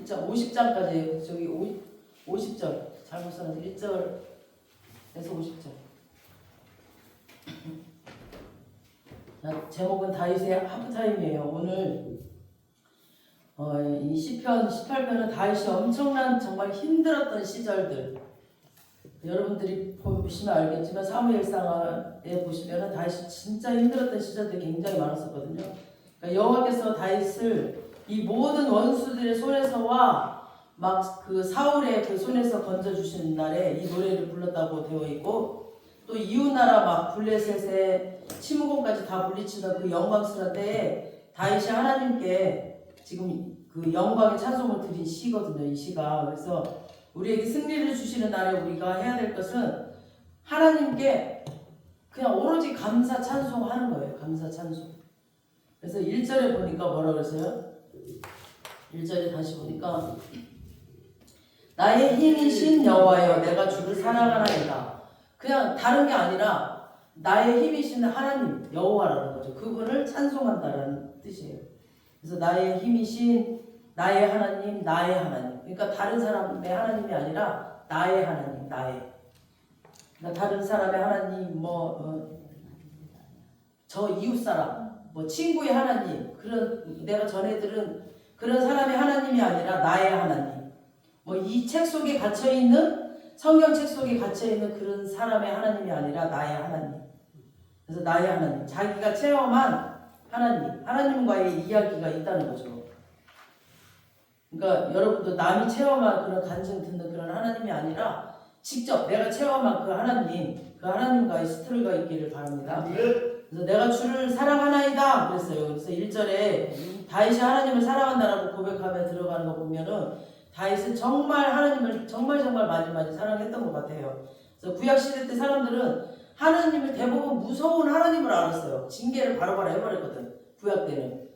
1장, 50장까지 저기 50절 잘못 써놨는데 1절에서 50절. 제목은 다윗의 하프타임이에요. 오늘 이 시편 18편은 다윗이 엄청난 정말 힘들었던 시절들, 여러분들이 보시면 알겠지만 사무엘상에 보시면 다윗이 진짜 힘들었던 시절들이 굉장히 많았었거든요. 그러니까 여호와께서 다윗을 이 모든 원수들의 손에서와 막 그 사울의 그 손에서 건져주시는 날에 이 노래를 불렀다고 되어 있고, 또 이웃나라 막 블레셋의 치무곤까지 다 물리치던 그 영광스러운 때에 다윗이 하나님께 지금 그 영광의 찬송을 드린 시거든요, 이 시가. 그래서 우리에게 승리를 주시는 날에 우리가 해야 될 것은 하나님께 그냥 오로지 감사 찬송하는 거예요. 감사 찬송. 그래서 1절에 보니까 뭐라 그랬어요? 1절에 다시 보니까 나의 힘이신 여호와여 내가 주를 사랑하나이다. 그냥 다른 게 아니라 나의 힘이신 하나님 여호와라는 거죠. 그분을 찬송한다라는 뜻이에요. 그래서 나의 힘이신 나의 하나님, 나의 하나님. 그러니까 다른 사람의 하나님이 아니라 나의 하나님, 나의. 그러니까 다른 사람의 하나님, 저 이웃 사람, 친구의 하나님, 그런 내가 전에 들은 그런 사람의 하나님이 아니라 나의 하나님. 이 책 속에 갇혀 있는 성경 책 속에 갇혀 있는 그런 사람의 하나님이 아니라 나의 하나님. 그래서 나의 하나님, 자기가 체험한 하나님, 하나님과의 이야기가 있다는 거죠. 그러니까 여러분도 남이 체험한 그런 간증 듣는 그런 하나님이 아니라 직접 내가 체험한 그 하나님, 그 하나님과의 스토리가 있기를 바랍니다. 그래서 내가 주를 사랑하나이다 그랬어요. 그래서 1절에 다윗이 하나님을 사랑한다라고 고백하며 들어가는 거 보면은 다윗은 정말 하나님을 정말 많이 사랑했던 것 같아요. 그래서 구약시대 때 사람들은 하나님을 대부분 무서운 하나님을 알았어요. 징계를 바로바로 해버렸거든. 구약 때는.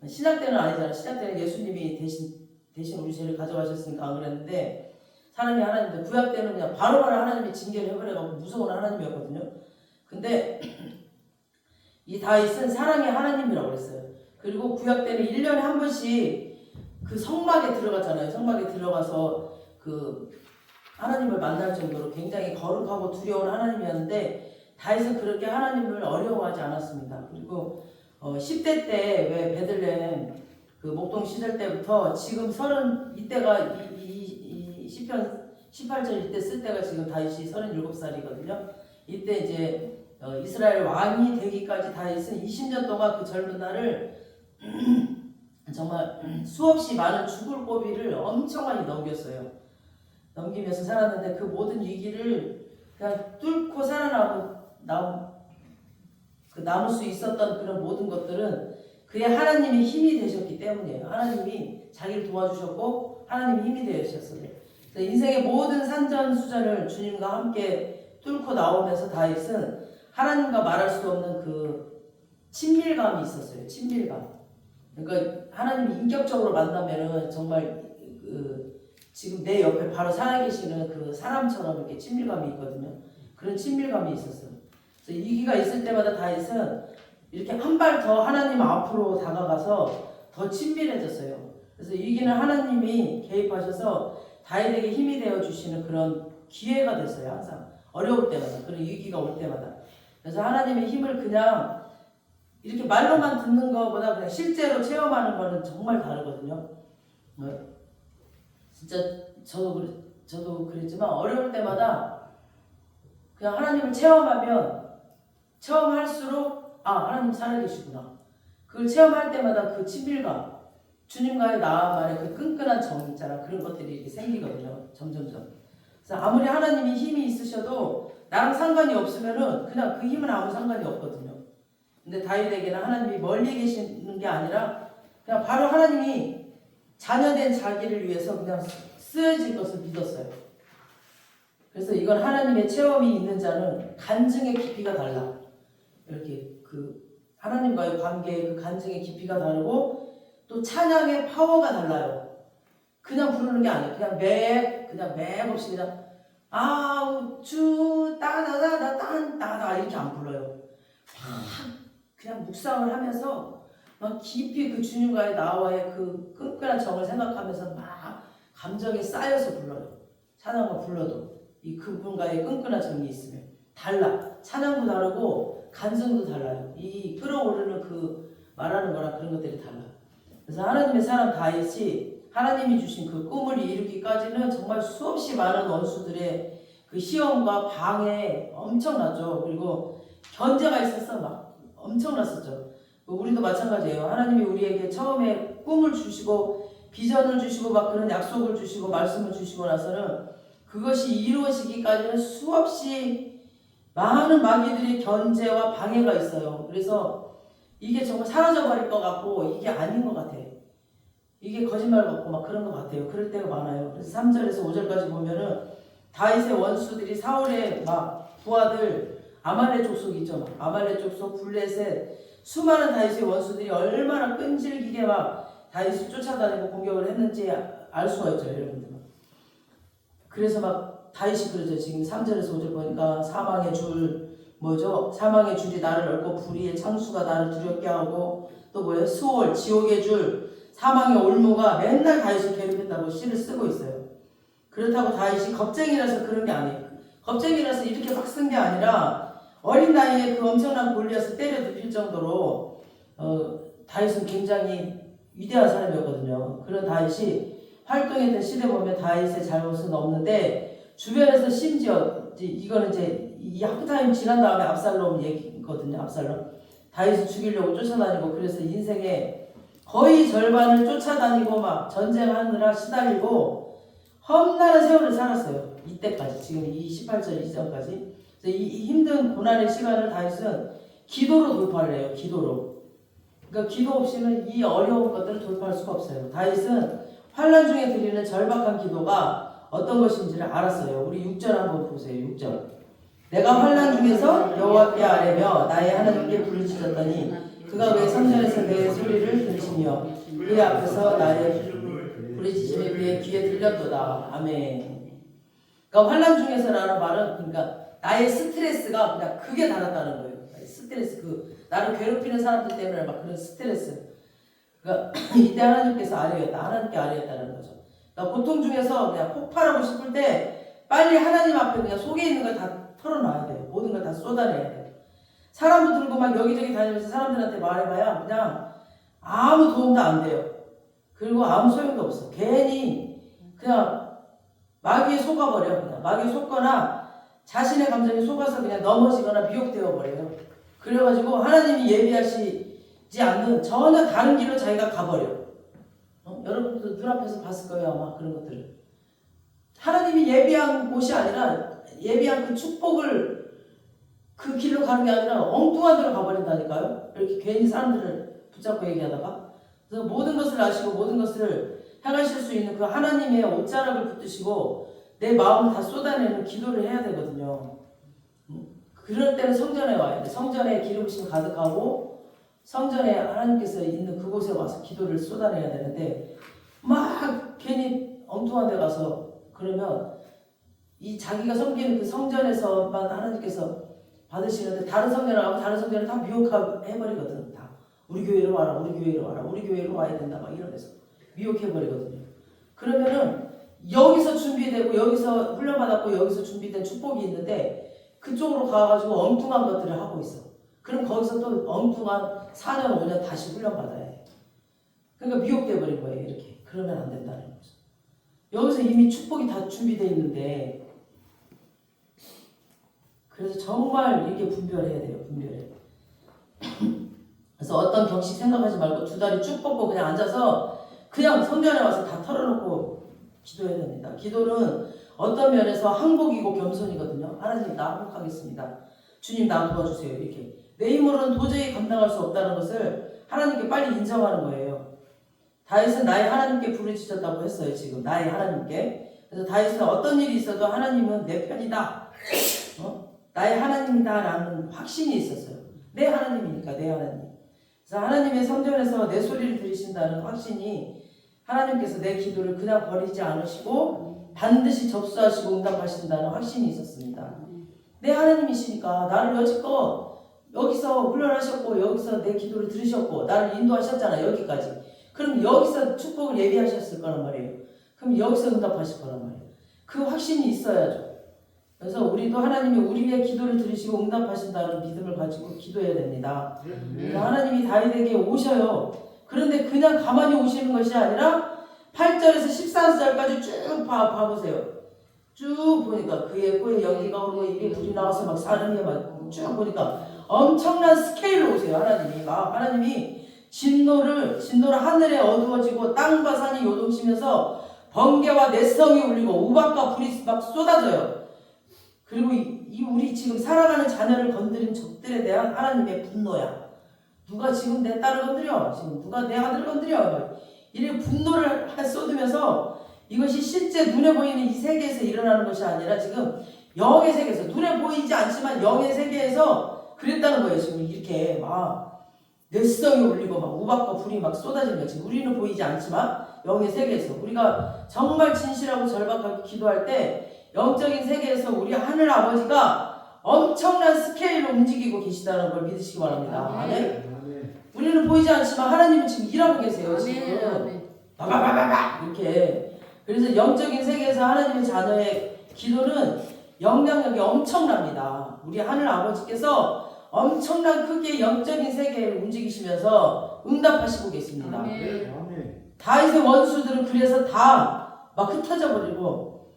신약 때는 아니잖아. 신약 때는 예수님이 대신 우리 죄를 가져가셨으니까 안 그랬는데, 사람이 하나님인데 구약 때는 그냥 바로바로 하나님이 징계를 해버려가지고 무서운 하나님이었거든요. 근데 이 다윗은 사랑의 하나님이라고 그랬어요. 그리고 구약 때는 1년에 한 번씩 그 성막에 들어갔잖아요. 성막에 들어가서 그 하나님을 만날 정도로 굉장히 거룩하고 두려운 하나님이었는데, 다윗은 그렇게 하나님을 어려워하지 않았습니다. 그리고 10대 때 왜 베들레헴 그 목동 시절 때부터 지금 이때가 이 시편 18절 이때 쓸 때가 지금 다윗이 37살이거든요. 이때 이제 이스라엘 왕이 되기까지 다윗은 20년 동안 그 젊은 날을 정말 수없이 많은 죽을 고비를 엄청 많이 넘기면서 살았는데, 그 모든 위기를 그냥 뚫고 남을 수 있었던 그런 모든 것들은 그의 하나님이 힘이 되셨기 때문이에요. 하나님이 자기를 도와주셨고 하나님이 힘이 되셨어요. 인생의 모든 산전수전을 주님과 함께 뚫고 나오면서 다윗은 하나님과 말할 수 없는 그 친밀감이 있었어요. 친밀감. 그러니까 하나님이 인격적으로 만나면은 정말 지금 내 옆에 바로 살아계시는 그 사람처럼 이렇게 친밀감이 있거든요. 그런 친밀감이 있었어요. 그래서 위기가 있을 때마다 다윗은 이렇게 한 발 더 하나님 앞으로 다가가서 더 친밀해졌어요. 그래서 위기는 하나님이 개입하셔서 다윗에게 힘이 되어 주시는 그런 기회가 됐어요. 항상 어려울 때마다, 그런 위기가 올 때마다. 그래서 하나님의 힘을 그냥 이렇게 말로만 듣는 것보다 그냥 실제로 체험하는 거는 정말 다르거든요. 진짜 저도 그랬지만 어려울 때마다 그냥 하나님을 체험할수록 하나님 살아계시구나. 그걸 체험할 때마다 그 친밀감, 주님과의 나만의 그 끈끈한 정 있잖아. 그런 것들이 이렇게 생기거든요. 점점점. 그래서 아무리 하나님이 힘이 있으셔도 나랑 상관이 없으면은 그냥 그 힘은 아무 상관이 없거든요. 근데 다윗에게는 하나님이 멀리 계시는 게 아니라 그냥 바로 하나님이 자녀된 자기를 위해서 그냥 쓰여질 것을 믿었어요. 그래서 이건 하나님의 체험이 있는 자는 간증의 깊이가 달라. 이렇게 그 하나님과의 관계의 그 간증의 깊이가 다르고, 또 찬양의 파워가 달라요. 그냥 부르는 게 아니에요. 그냥 맥 없이 그냥 주 따다다다 딴따다 이렇게 안 불러요. 그냥 묵상을 하면서 막 깊이 그 주님과의 나와의 그 끈끈한 정을 생각하면서 막 감정에 쌓여서 불러요. 찬양가 불러도 이 그분과의 끈끈한 정이 있으면 달라. 찬양도 다르고 간증도 달라요. 이 끌어오르는 그 말하는 거랑 그런 것들이 달라. 그래서 하나님의 사람 다윗이 하나님이 주신 그 꿈을 이루기까지는 정말 수없이 많은 원수들의 그 시험과 방해 엄청났죠. 그리고 견제가 있어서 막 엄청났었죠. 우리도 마찬가지예요. 하나님이 우리에게 처음에 꿈을 주시고 비전을 주시고 막 그런 약속을 주시고 말씀을 주시고 나서는 그것이 이루어지기까지는 수없이 많은 마귀들의 견제와 방해가 있어요. 그래서 이게 정말 사라져버릴 것 같고 이게 아닌 것 같아요. 이게 거짓말 같고 막 그런 것 같아요. 그럴 때가 많아요. 그래서 3절에서 5절까지 보면은 다윗의 원수들이 사울의 막 부하들 아말렉 족속이죠. 아말렉 족속 블레셋 수많은 다윗의 원수들이 얼마나 끈질기게 막 다윗을 쫓아다니고 공격을 했는지 알 수가 있죠, 여러분들. 그래서 막 다윗이 그러죠. 지금 3절에서 5절 보니까 사망의 줄 뭐죠? 사망의 줄이 나를 얽고 불의의 창수가 나를 두렵게 하고 또 뭐예요? 수월 지옥의 줄 사망의 올무가 맨날 다윗을 괴롭혔다고 시를 쓰고 있어요. 그렇다고 다윗이 겁쟁이라서 그런 게 아니에요. 겁쟁이라서 이렇게 막 쓴 게 아니라 어린 나이에 그 엄청난 골리앗을 때려 눕힐 정도로 다윗은 굉장히 위대한 사람이었거든요. 그런 다윗이 활동했던 시대 보면 다윗의 잘못은 없는데 주변에서 심지어 이거는 이제 이 하프타임 지난 다음에 압살롬 얘기거든요. 압살롬 다윗을 죽이려고 쫓아다니고 그래서 인생의 거의 절반을 쫓아다니고 막 전쟁하느라 시달리고 험난한 세월을 살았어요. 이때까지 지금 이 18절 이전까지 이 힘든 고난의 시간을 다윗은 기도로 돌파를 해요. 기도로. 그러니까 기도 없이는 이 어려운 것들을 돌파할 수가 없어요. 다윗은 환난 중에 드리는 절박한 기도가 어떤 것인지를 알았어요. 우리 6절 한번 보세요. 6절. 내가 환난 중에서 여호와께 아뢰며 나의 하나님께 부르짖었더니 그가 왜 성전에서 내 소리를 들으시며 그의 앞에서 나의 부르짖음이 그의 귀에 들렸도다. 아멘. 그러니까 환난 중에서라는 말은 그러니까 나의 스트레스가 그냥 극에 달았다는 거예요. 스트레스 나를 괴롭히는 사람들 때문에 막 그런 스트레스. 그러니까 이때 하나님께서 아뢰었다. 하나님께 아뢰었다는 거죠. 그러니까 고통 중에서 그냥 폭발하고 싶을 때 빨리 하나님 앞에 그냥 속에 있는 걸 다 털어놔야 돼요. 모든 걸 다 쏟아내야 돼요. 사람도 들고 막 여기저기 다니면서 사람들한테 말해봐야 그냥 아무 도움도 안 돼요. 그리고 아무 소용도 없어. 괜히 그냥 마귀에 속아버려. 그냥 마귀에 속거나 자신의 감정에 속아서 그냥 넘어지거나 미혹되어 버려요. 그래가지고 하나님이 예비하시지 않는 전혀 다른 길로 자기가 가버려. 여러분도 눈앞에서 봤을 거예요. 아마 그런 것들을. 하나님이 예비한 곳이 아니라 예비한 그 축복을 그 길로 가는 게 아니라 엉뚱한 데로 가버린다니까요. 이렇게 괜히 사람들을 붙잡고 얘기하다가. 그래서 모든 것을 아시고 모든 것을 행하실 수 있는 그 하나님의 옷자락을 붙드시고 내 마음을 다 쏟아내는 기도를 해야 되거든요. 그럴 때는 성전에 와야 돼. 성전에 기름부심 가득하고 성전에 하나님께서 있는 그곳에 와서 기도를 쏟아내야 되는데 막 괜히 엉뚱한 데 가서 그러면 이 자기가 섬기는 그 성전에서만 하나님께서 받으시는데 다른 성전을 하고 다른 성전을 다 미혹해버리거든. 다 우리 교회로 와라, 우리 교회로 와라, 우리 교회로 와야 된다 막 이러면서 미혹해버리거든요. 그러면은 여기서 준비되고 여기서 훈련받았고 여기서 준비된 축복이 있는데 그쪽으로 가가지고 엉뚱한 것들을 하고 있어. 그럼 거기서 또 엉뚱한 4년 5년 다시 훈련받아야 해. 그러니까 미혹돼 버린 거예요. 이렇게. 그러면 안 된다는 거죠. 여기서 이미 축복이 다 준비되어 있는데 그래서 정말 이게 분별해야 돼요. 분별해. 그래서 어떤 격식 생각하지 말고 두 다리 쭉 뻗고 그냥 앉아서 그냥 성전에 와서 다 털어놓고 기도해야 됩니다. 기도는 어떤 면에서 항복이고 겸손이거든요. 하나님 나 항복하겠습니다. 주님 나 도와주세요. 이렇게 내 힘으로는 도저히 감당할 수 없다는 것을 하나님께 빨리 인정하는 거예요. 다윗은 나의 하나님께 부르짖었다고 했어요. 지금 나의 하나님께. 그래서 다윗은 어떤 일이 있어도 하나님은 내 편이다. 나의 하나님이다 라는 확신이 있었어요. 내 하나님이니까 내 하나님. 그래서 하나님의 성전에서 내 소리를 들으신다는 확신이 하나님께서 내 기도를 그냥 버리지 않으시고 반드시 접수하시고 응답하신다는 확신이 있었습니다. 내 하나님이시니까 나를 여지껏 여기서 훈련하셨고 여기서 내 기도를 들으셨고 나를 인도하셨잖아. 여기까지. 그럼 여기서 축복을 예비하셨을 거란 말이에요. 그럼 여기서 응답하실 거란 말이에요. 그 확신이 있어야죠. 그래서 우리도 하나님이 우리의 기도를 들으시고 응답하신다는 믿음을 가지고 기도해야 됩니다. 그래서 하나님이 다윗에게 오셔요. 그런데 그냥 가만히 오시는 것이 아니라 8절에서 14절까지 쭉 봐보세요. 쭉 보니까 그의 코에 연기가 오르고 입에 불이 나와서 막 사르며 막 쭉 보니까 엄청난 스케일로 오세요. 하나님이 진노를 하늘에 어두워지고 땅과 산이 요동치면서 번개와 넷성이 울리고 우박과 불이 막 쏟아져요. 그리고 우리 지금 살아가는 자녀를 건드린 적들에 대한 하나님의 분노야. 누가 지금 내 딸을 건드려? 지금 누가 내 아들을 건드려? 이렇게 분노를 쏟으면서 이것이 실제 눈에 보이는 이 세계에서 일어나는 것이 아니라 지금 영의 세계에서, 눈에 보이지 않지만 영의 세계에서 그랬다는 거예요. 지금 이렇게 막 넷성이 울리고 막 우박과 불이 막 쏟아지는 거지. 우리는 보이지 않지만 영의 세계에서 우리가 정말 진실하고 절박하게 기도할 때 영적인 세계에서 우리 하늘 아버지가 엄청난 스케일로 움직이고 계시다는 걸 믿으시기 바랍니다. 아멘. 우리는 보이지 않지만 하나님은 지금 일하고 계세요. 지금 바바바바바 이렇게. 그래서 영적인 세계에서 하나님의 자녀의 기도는 영향력이 엄청납니다. 우리 하늘 아버지께서 엄청난 크게 영적인 세계를 움직이시면서 응답하시고 계십니다. 다윗의 원수들은 그래서 다 막 흩어져 버리고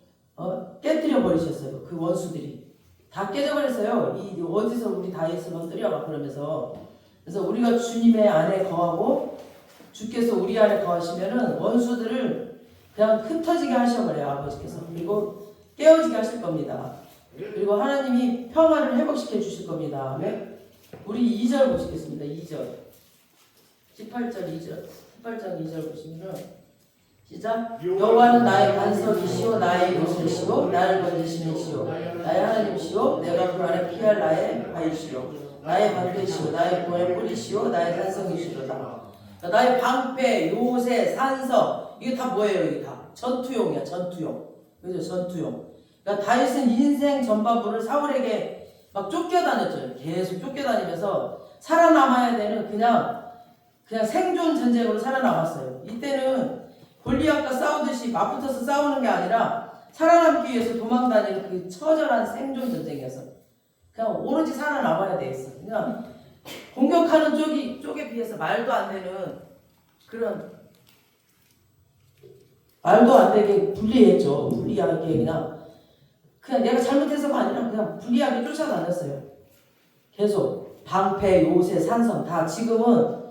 깨뜨려 버리셨어요. 그 원수들이 다 깨져 버렸어요. 어디서 우리 다윗을 건드려 막 그러면서. 그래서 우리가 주님의 안에 거하고 주께서 우리 안에 거하시면은 원수들을 그냥 흩어지게 하셔버려요. 아버지께서. 그리고 깨어지게 하실 겁니다. 그리고 하나님이 평화를 회복시켜 주실 겁니다. 네? 우리 2절 보시겠습니다. 2절 18절 2절 보시면은 시작. 여호와는 나의 반석이시오 나의 요새시오 나를 건지시는 시오 나의 하나님이시오 내가 그 안에 피할 나의 바위시오 나의 방패시오 나의 구원의 뿌리시오 나의 산성이시로다. 나의 방패, 요새, 산성 이게 다 뭐예요? 이게 다 전투용이야. 전투용. 그죠? 전투용. 그러니까 다윗은 인생 전반부를 사울에게 막 쫓겨다녔죠. 계속 쫓겨다니면서 살아남아야 되는 그냥 생존 전쟁으로 살아남았어요. 이때는 골리앗과 싸우듯이 맞붙어서 싸우는 게 아니라 살아남기 위해서 도망다니는 그 처절한 생존 전쟁이었어. 그냥 오로지 살아남아야 되겠어. 그냥 공격하는 쪽에 비해서 말도 안 되는 그런 말도 안 되게 불리했죠. 불리하게 그냥 내가 잘못해서가 아니라 그냥 불리하게 쫓아다녔어요. 계속 방패, 요새, 산성 다 지금은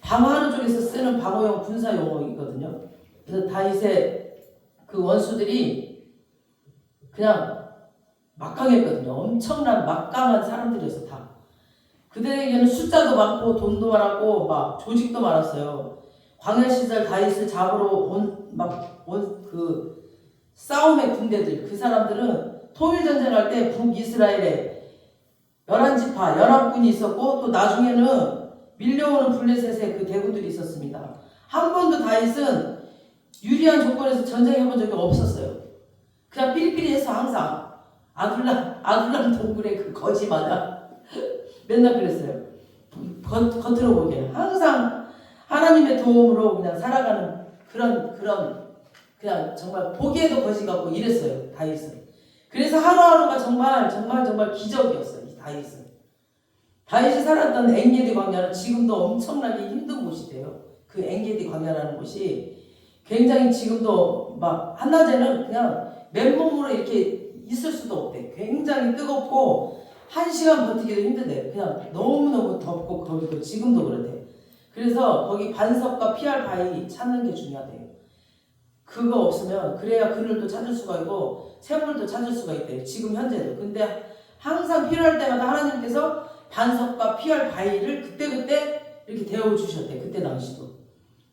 방어하는 쪽에서 쓰는 방어용 군사 용어이거든요. 그래서 다윗의 그 원수들이 그냥 막강했거든요. 엄청난 막강한 사람들이었어 다. 그들에게는 숫자도 많고 돈도 많았고 막 조직도 많았어요. 광야 시절 다윗을 잡으러 온 그 싸움의 군대들, 그 사람들은 통일 전쟁할 때 북이스라엘에 11지파 연합군이 있었고 또 나중에는 밀려오는 블레셋의 그 대군들이 있었습니다. 한 번도 다윗은 유리한 조건에서 전쟁해본 적이 없었어요. 그냥 삐리삐리해서 항상 아둘람 동굴의 그 거지 마냥 맨날 그랬어요. 겉으로 보기에는 항상 하나님의 도움으로 그냥 살아가는 그런 그냥 정말 보기에도 거지 같고 이랬어요. 다윗은. 그래서 하루하루가 정말 기적이었어요. 이 다윗은. 다윗이 살았던 엔게디 광야는 지금도 엄청나게 힘든 곳이래요. 그 엔게디 광야라는 곳이 굉장히 지금도 막 한낮에는 그냥 맨몸으로 이렇게 있을 수도 없대. 굉장히 뜨겁고 1시간 버티기도 힘든데 그냥 너무너무 덥고 거기도 지금도 그렇대. 그래서 거기 반석과 피할 바위 찾는 게 중요하대요. 그거 없으면 그래야 그늘도 찾을 수가 있고 샘물도 찾을 수가 있대요. 지금 현재도. 근데 항상 필요할 때마다 하나님께서 반석과 피할 바위를 그때그때 이렇게 데워주셨대. 그때 당시도.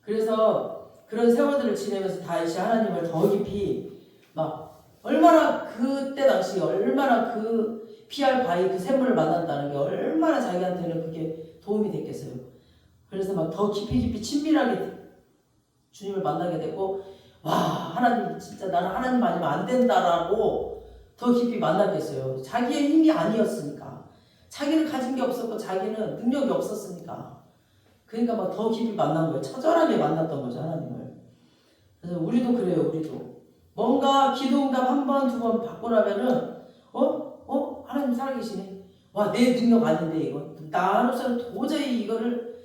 그래서 그런 세월들을 지내면서 다윗이 하나님을 더 깊이 막 얼마나 그때 당시 얼마나 그 피할 바위 그 샘물을 만났다는 게 얼마나 자기한테는 그게 도움이 됐겠어요. 그래서 막 더 깊이 친밀하게 주님을 만나게 되고 와 하나님 진짜 나는 하나님 아니면 안 된다라고 더 깊이 만났겠어요. 자기의 힘이 아니었으니까. 자기는 가진 게 없었고 자기는 능력이 없었으니까. 그러니까 막 더 깊이 만난 거예요. 처절하게 만났던 거죠 하나님을. 그래서 우리도 그래요. 우리도 뭔가 기도응답 한 번, 두 번 받고 나면은 하나님 살아계시네. 와, 내 능력 아닌데 이거 나로서는 도저히 이거를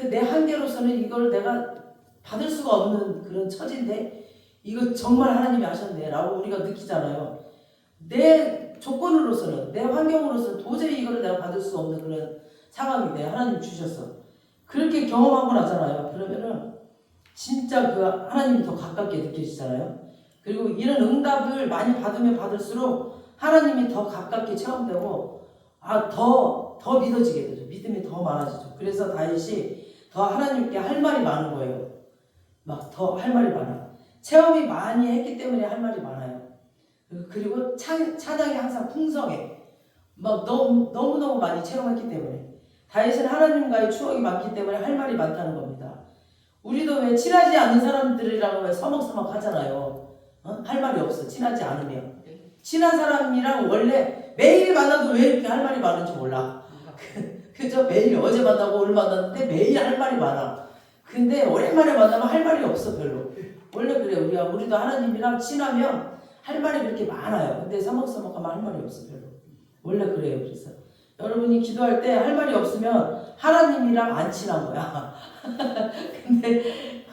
내 한계로서는 이걸 내가 받을 수가 없는 그런 처지인데 이거 정말 하나님이 하셨네 라고 우리가 느끼잖아요. 내 조건으로서는 내 환경으로서는 도저히 이거를 내가 받을 수 없는 그런 상황인데 하나님 주셨어. 그렇게 경험하고 나잖아요. 그러면은 진짜 그 하나님이 더 가깝게 느껴지잖아요. 그리고 이런 응답을 많이 받으면 받을수록 하나님이 더 가깝게 체험되고 더 믿어지게 되죠. 믿음이 더 많아지죠. 그래서 다윗이 더 하나님께 할 말이 많은 거예요. 막 더 할 말이 많아. 체험이 많이 했기 때문에 할 말이 많아요. 그리고 찬양이 항상 풍성해. 막 너무너무 많이 체험했기 때문에. 다윗은 하나님과의 추억이 많기 때문에 할 말이 많다는 겁니다. 우리도 왜 친하지 않는 사람들이라고 왜 서먹서먹 하잖아요. 할 말이 없어. 친하지 않으면. 친한 사람이랑 원래 매일 만나도 왜 이렇게 할 말이 많은지 몰라. 그죠? 매일 어제 만나고 오늘 만났는데 매일 할 말이 많아. 근데 오랜만에 만나면 할 말이 없어 별로. 원래 그래. 우리도 하나님이랑 친하면 할 말이 그렇게 많아요. 근데 서먹서먹하면 할 말이 없어 별로. 원래 그래요. 그래서 여러분이 기도할 때 할 말이 없으면 하나님이랑 안 친한 거야. 근데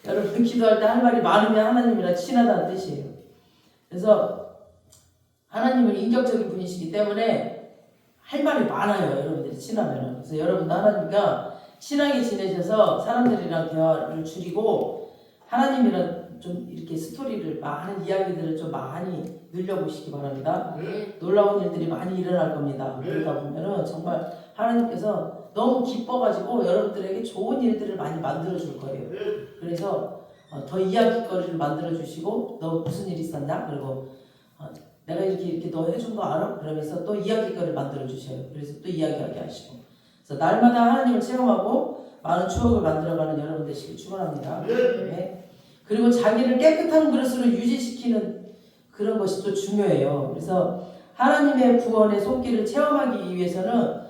여러분 기도할 때 할 말이 많으면 하나님이랑 친하다는 뜻이에요. 그래서 하나님은 인격적인 분이시기 때문에 할 말이 많아요. 여러분들이 친하면. 그래서 여러분도 하나님과 친하게 지내셔서 사람들이랑 대화를 줄이고 하나님이랑 좀 이렇게 스토리를 많은 이야기들을 좀 많이 늘려보시기 바랍니다. 놀라운 일들이 많이 일어날 겁니다. 그러다 보면은 정말 하나님께서 너무 기뻐가지고 여러분들에게 좋은 일들을 많이 만들어 줄 거예요. 그래서 더 이야기거리를 만들어 주시고 너 무슨 일 있었나? 그리고 내가 이렇게 너 해준 거 알아? 그러면서 또 이야기거리를 만들어 주셔요. 그래서 또 이야기하게 하시고. 그래서 날마다 하나님을 체험하고 많은 추억을 만들어가는 여러분 되시길 축원합니다. 네. 그리고 자기를 깨끗한 그릇으로 유지시키는 그런 것이 또 중요해요. 그래서 하나님의 구원의 손길을 체험하기 위해서는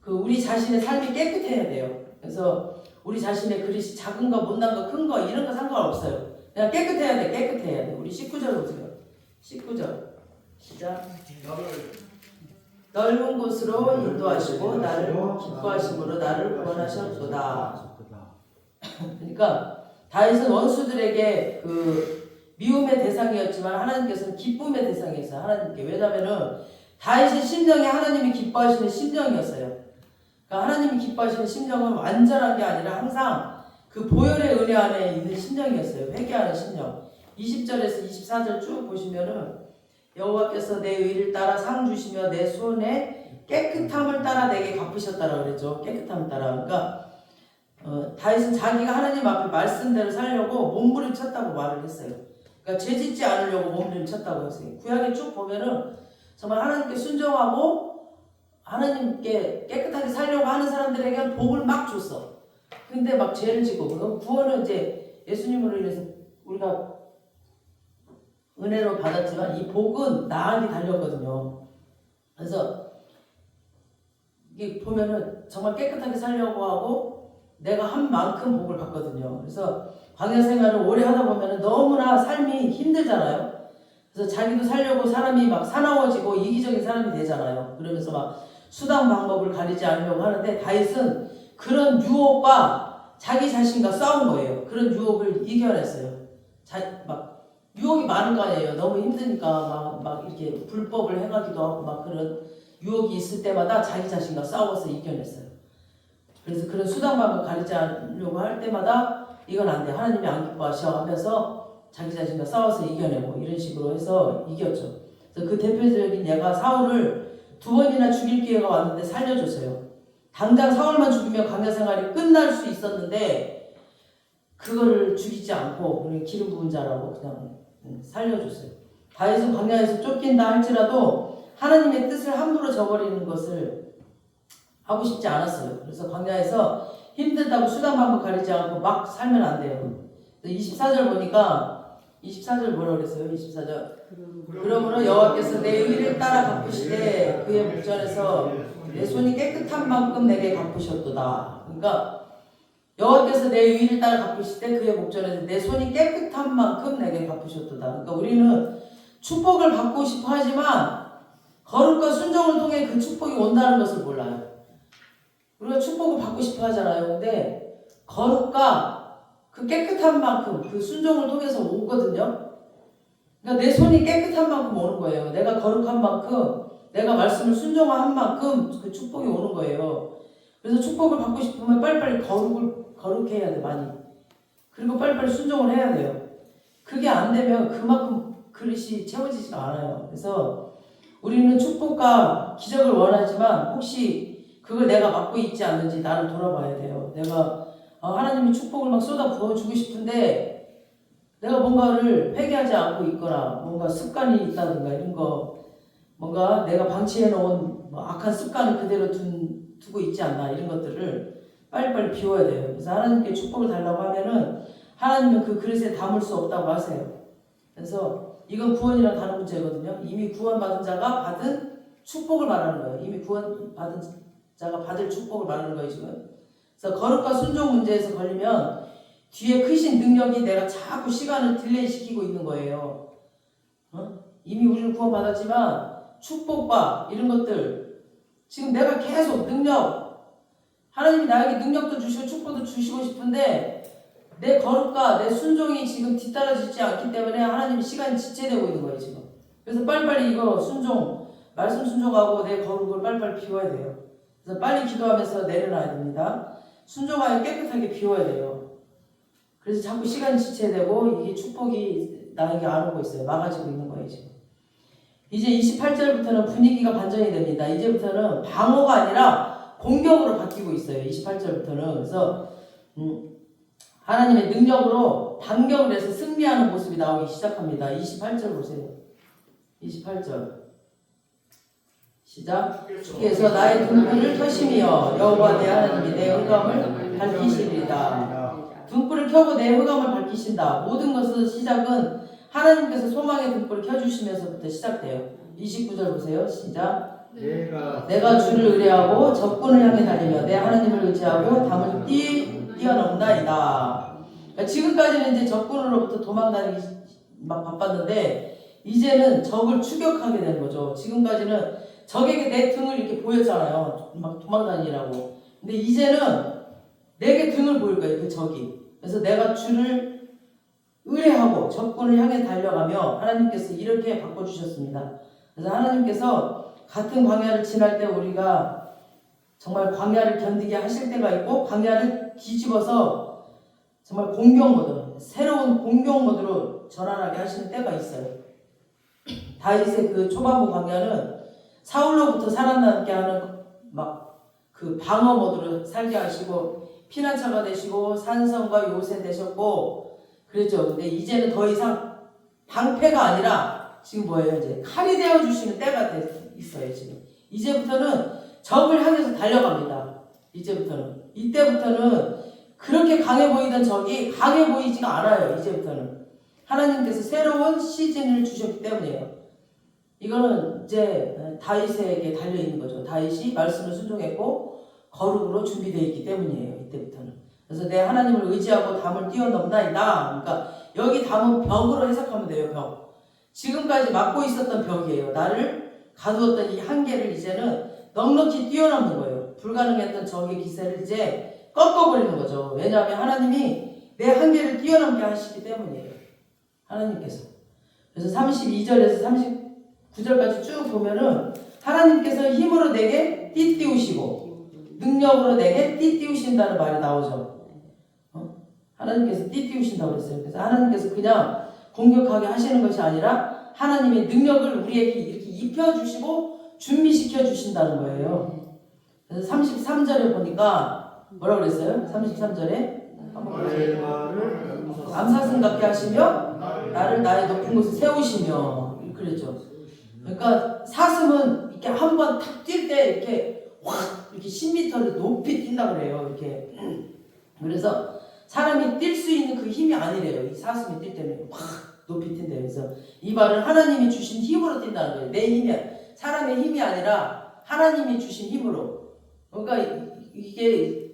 우리 자신의 삶이 깨끗해야 돼요. 그래서 우리 자신의 그릇이 작은 거, 못난 거, 큰 거 이런 거 상관없어요. 그냥 깨끗해야 돼. 깨끗해야 돼. 우리 19절 보세요. 19절 시작. 넓은 곳으로 인도하시고 나를 기뻐하심으로 나를 구원하셨도다. 그러니까 다윗은 원수들에게 미움의 대상이었지만 하나님께서는 기쁨의 대상이었어요. 하나님께. 왜냐면은 다윗의 심령이 하나님이 기뻐하시는 심령이었어요. 그러니까 하나님이 기뻐하시는 심령은 완전한 게 아니라 항상 그 보혈의 은혜 안에 있는 심령이었어요. 회개하는 심령. 20절에서 24절 쭉 보시면은 여호와께서 내 의를 따라 상 주시며 내 손에 깨끗함을 따라 내게 갚으셨다라고 그랬죠. 깨끗함을 따라. 그러니까 다윗은 자기가 하나님 앞에 말씀대로 살려고 몸부림쳤다고 말을 했어요. 그러니까 죄짓지 않으려고 몸부림쳤다고 했어요. 구약에 쭉 보면은 정말 하나님께 순종하고 하나님께 깨끗하게 살려고 하는 사람들에게 복을 막 줬어. 근데 막 죄를 지고 구원은 이제 예수님으로 인해서 우리가 은혜로 받았지만 이 복은 나한테 달렸거든요. 그래서 이게 보면은 정말 깨끗하게 살려고 하고 내가 한 만큼 복을 받거든요. 그래서 광야 생활을 오래 하다 보면은 너무나 삶이 힘들잖아요. 그래서 자기도 살려고 사람이 막 사나워지고 이기적인 사람이 되잖아요. 그러면서 막 수단 방법을 가리지 않으려고 하는데 다윗은 그런 유혹과 자기 자신과 싸운 거예요. 그런 유혹을 이겨냈어요. 막 유혹이 많은 거 아니에요. 너무 힘드니까 막 이렇게 불법을 행하기도 하고 막 그런 유혹이 있을 때마다 자기 자신과 싸워서 이겨냈어요. 그래서 그런 수단 방법 가리지 않으려고 할 때마다 이건 안 돼. 하나님이 안 기뻐하셔 하면서 자기 자신과 싸워서 이겨내고 이런 식으로 해서 이겼죠. 그래서 그 대표적인 예가 사울을 2번이나 죽일 기회가 왔는데 살려줬어요. 당장 사울만 죽이면 광야 생활이 끝날 수 있었는데 그거를 죽이지 않고 기름 부은 자라고 그냥 살려줬어요. 다윗은 광야에서 쫓긴다 할지라도 하나님의 뜻을 함부로 저버리는 것을 하고 싶지 않았어요. 그래서 광야에서 힘들다고 수단 방법 가리지 않고 막 살면 안 돼요. 24절 보니까 24절 뭐라고 그랬어요? 24절 그러므로 여호와께서 내 의를 따라 갚으시되 그의 목전에서 내 손이 깨끗한 만큼 내게 갚으셨도다. 그러니까 여호와께서 내 의를 따라 갚으실 때 그의 목전에서 내 손이 깨끗한 만큼 내게 갚으셨도다. 그러니까 우리는 축복을 받고 싶어 하지만 거룩과 순종을 통해 그 축복이 온다는 것을 몰라요. 우리가 축복을 받고 싶어 하잖아요. 근데 거룩과 그 깨끗한 만큼 그 순종을 통해서 오거든요. 그러니까 내 손이 깨끗한 만큼 오는 거예요. 내가 거룩한 만큼, 내가 말씀을 순종한 만큼 그 축복이 오는 거예요. 그래서 축복을 받고 싶으면 빨리빨리 거룩해야 돼, 많이. 그리고 빨리빨리 순종을 해야 돼요. 그게 안 되면 그만큼 그릇이 채워지지가 않아요. 그래서 우리는 축복과 기적을 원하지만 혹시 그걸 내가 맡고 있지 않는지 나를 돌아봐야 돼요. 내가 하나님이 축복을 막 쏟아 부어주고 싶은데 내가 뭔가를 회개하지 않고 있거나 뭔가 습관이 있다든가 이런 거 뭔가 내가 방치해 놓은 뭐 악한 습관을 그대로 두고 있지 않나 이런 것들을 빨리빨리 비워야 돼요. 그래서 하나님께 축복을 달라고 하면은 하나님은 그 그릇에 담을 수 없다고 하세요. 그래서 이건 구원이랑 다른 문제거든요. 이미 구원받은 자가 받은 축복을 말하는 거예요. 이미 구원받은 자가 받을 축복을 말하는 거예요, 지금. 그래서 거룩과 순종 문제에서 걸리면 뒤에 크신 능력이 내가 자꾸 시간을 딜레이 시키고 있는 거예요. 이미 우리는 구원받았지만 축복과 이런 것들 지금 내가 계속 하나님이 나에게 능력도 주시고 축복도 주시고 싶은데 내 거룩과 내 순종이 지금 뒤따라지지 않기 때문에 하나님이 시간이 지체되고 있는 거예요, 지금. 그래서 빨리빨리 이거 말씀 순종하고 내 거룩을 빨리빨리 비워야 돼요. 그래서 빨리 기도하면서 내려놔야 됩니다. 순종하여 깨끗하게 비워야 돼요. 그래서 자꾸 시간이 지체되고 이게 축복이 나에게 안 오고 있어요. 막아지고 있는 거예요, 지금. 이제 28절부터는 분위기가 반전이 됩니다. 이제부터는 방어가 아니라 공격으로 바뀌고 있어요. 28절부터는. 그래서 하나님의 능력으로 반격을 해서 승리하는 모습이 나오기 시작합니다. 28절 보세요. 28절 시작. 주께서 나의 등불을 켜시며 여호와 내 하나님이 내 흑암을 밝히시리이다. 등불을 켜고 내 흑암을 밝히신다. 모든 것은 시작은 하나님께서 소망의 등불을 켜주시면서부터 시작돼요. 29절 보세요. 시작. 내가 주를 의뢰하고 적군을 향해 달리며 내 하나님을 의지하고 담을 뛰어넘나이다. 그러니까 지금까지는 이제 적군으로부터 도망다니기 막 바빴는데 이제는 적을 추격하게 되는 거죠. 지금까지는 적에게 내 등을 이렇게 보였잖아요. 막 도망다니라고. 근데 이제는 내게 등을 보일 거예요. 그 적이. 그래서 내가 주를 의뢰하고 적군을 향해 달려가며 하나님께서 이렇게 바꿔주셨습니다. 그래서 하나님께서 같은 광야를 지날 때 우리가 정말 광야를 견디게 하실 때가 있고 광야를 뒤집어서 정말 새로운 공격 모드로 전환하게 하시는 때가 있어요. 다윗의 그 초반부 광야는 사울로부터 살아남게 하는 막 그 방어 모드로 살게 하시고 피난처가 되시고 산성과 요새 되셨고 그랬죠. 근데 이제는 더 이상 방패가 아니라 지금 뭐예요? 이제 칼이 되어 주시는 때가 있어요. 지금 이제부터는 적을 향해서 달려갑니다. 이때부터는 그렇게 강해 보이던 적이 강해 보이지가 않아요. 이제부터는 하나님께서 새로운 시즌을 주셨기 때문이에요. 이거는 이제 다윗에게 달려 있는 거죠. 다윗이 말씀을 순종했고 거룩으로 준비되어 있기 때문이에요. 이때부터는. 그래서 내 하나님을 의지하고 담을 뛰어넘나이다. 그러니까 여기 담은 벽으로 해석하면 돼요. 벽. 지금까지 막고 있었던 벽이에요. 나를 가두었던 이 한계를 이제는 넉넉히 뛰어넘는 거예요. 불가능했던 적의 기세를 이제 꺾어버리는 거죠. 왜냐하면 하나님이 내 한계를 뛰어넘게 하시기 때문이에요. 하나님께서. 그래서 32절에서 39절까지 쭉 보면은 하나님께서 힘으로 내게 띠띠우시고 능력으로 내게 띠띠우신다는 말이 나오죠. 하나님께서 띠띠우신다고 그랬어요. 그래서 하나님께서 그냥 공격하게 하시는 것이 아니라 하나님의 능력을 우리에게 이렇게 입혀주시고 준비시켜 주신다는 거예요. 그래서 33절에 보니까 뭐라고 그랬어요? 33절에 암사슴 같게 하시며 나를 나의 높은 곳에 세우시며 그랬죠. 그러니까 사슴은 이렇게 한번 탁 뛸 때 이렇게 확 이렇게 10m를 높이 뛴다 그래요. 이렇게. 그래서 사람이 뛸 수 있는 그 힘이 아니래요. 이 사슴이 뛸 때는 확 높이 뛴대요. 그래서 이 말은 하나님이 주신 힘으로 뛴다는 거예요. 내 힘이 사람의 힘이 아니라 하나님이 주신 힘으로. 그러니까 이게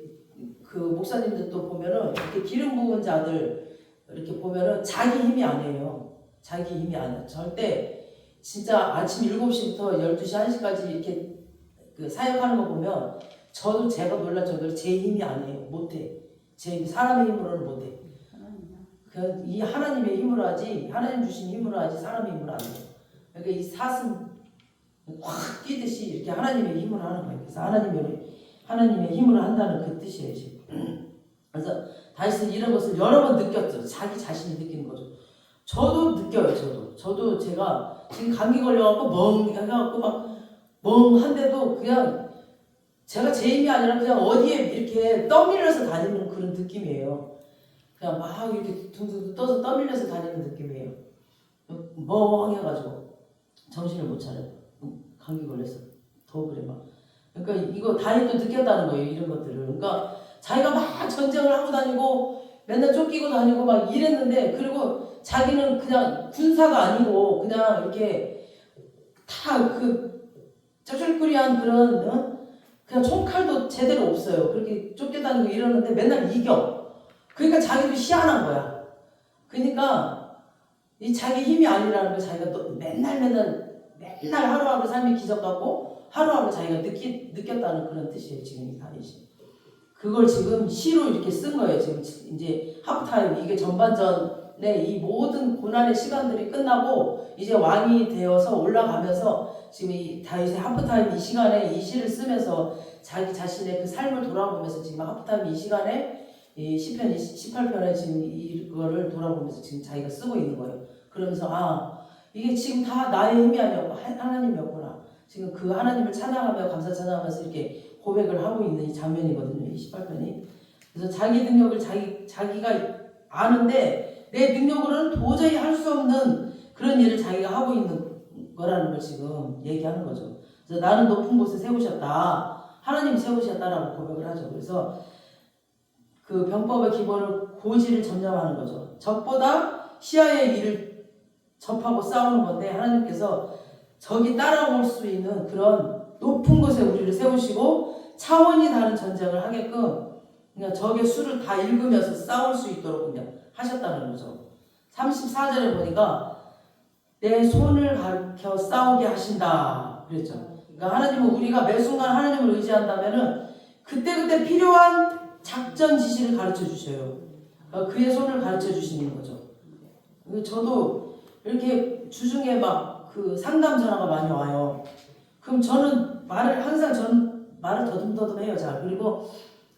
그 목사님들도 보면은 이렇게 기름 부은 자들 이렇게 보면은 자기 힘이 아니에요. 자기 힘이 아니에요. 절대 진짜 아침 7시부터 12시 1시까지 이렇게 그 사역하는 거 보면 저도 제가 놀랄 정도로 제 힘이 아니에요. 못해. 제 힘, 사람의 힘으로는 못해. 그 이 하나님의 힘으로 하지, 하나님 주신 힘으로 하지 사람의 힘으로 안 돼요. 그러니까 이 사슴 확 뛰듯이 이렇게 하나님의 힘으로 하는 거예요. 그래서 하나님의 힘으로 한다는 그 뜻이에요 지금. 그래서 다윗은 이런 것을 여러 번 느꼈죠. 자기 자신이 느끼는 거죠. 저도 느껴요. 저도 제가 지금 감기 걸려갖고 멍해갖고 막 멍한데도 그냥 제가 제 힘이 아니라 그냥 어디에 이렇게 떠밀려서 다니는 그런 느낌이에요. 그냥 막 이렇게 둥둥 떠서 떠밀려서 다니는 느낌이에요. 멍해가지고 정신을 못 차려요. 감기 걸려서 더 그래 막. 그러니까 이거 다이도 느꼈다는 거예요. 이런 것들을. 그러니까 자기가 막 전쟁을 하고 다니고 맨날 쫓기고 다니고 막 이랬는데, 그리고 자기는 그냥 군사가 아니고 그냥 이렇게 다 그 쩌줄꾸리한 그런 그냥 총칼도 제대로 없어요. 그렇게 쫓겨다니고 이러는데 맨날 이겨. 그러니까 자기도 희한한 거야. 그러니까 이 자기 힘이 아니라는 걸 자기가 맨날 하루하루 삶의 기적 같고 하루하루 자기가 느꼈다는 그런 뜻이에요. 지금 이 다윗이. 그걸 지금 시로 이렇게 쓴 거예요. 지금 이제 하프타임, 이게 전반전에 이 모든 고난의 시간들이 끝나고 이제 왕이 되어서 올라가면서 지금 이 다윗의 하프타임 이 시간에 이 시를 쓰면서 자기 자신의 그 삶을 돌아보면서 지금 하프타임 이 시간에 이 시편 18편에 지금 이거를 돌아보면서 지금 자기가 쓰고 있는 거예요. 그러면서 이게 지금 다 나의 힘이 아니었고 하나님이었구나. 지금 그 하나님을 찬양하며 감사 찬양하면서 이렇게 고백을 하고 있는 이 장면이거든요. 이 18편이. 그래서 자기 능력을 자기가 아는데 내 능력으로는 도저히 할 수 없는 그런 일을 자기가 하고 있는 거라는 걸 지금 얘기하는 거죠. 그래서 나는 높은 곳에 세우셨다. 하나님 세우셨다라고 고백을 하죠. 그래서 그 병법의 기본을 고지를 점령하는 거죠. 적보다 시야의 일을 접하고 싸우는 건데, 하나님께서 적이 따라올 수 있는 그런 높은 곳에 우리를 세우시고 차원이 다른 전쟁을 하게끔 그냥 적의 수를 다 읽으면서 싸울 수 있도록 그냥 하셨다는 거죠. 34절에 보니까 내 손을 가르쳐 싸우게 하신다 그랬죠. 그러니까 하나님은 우리가 매 순간 하나님을 의지한다면은 그때그때 필요한 작전 지시를 가르쳐 주셔요. 그러니까 그의 손을 가르쳐 주시는 거죠. 저도 이렇게 주중에 막 그 상담 전화가 많이 와요. 그럼 저는 저는 말을 더듬더듬해요. 잘. 그리고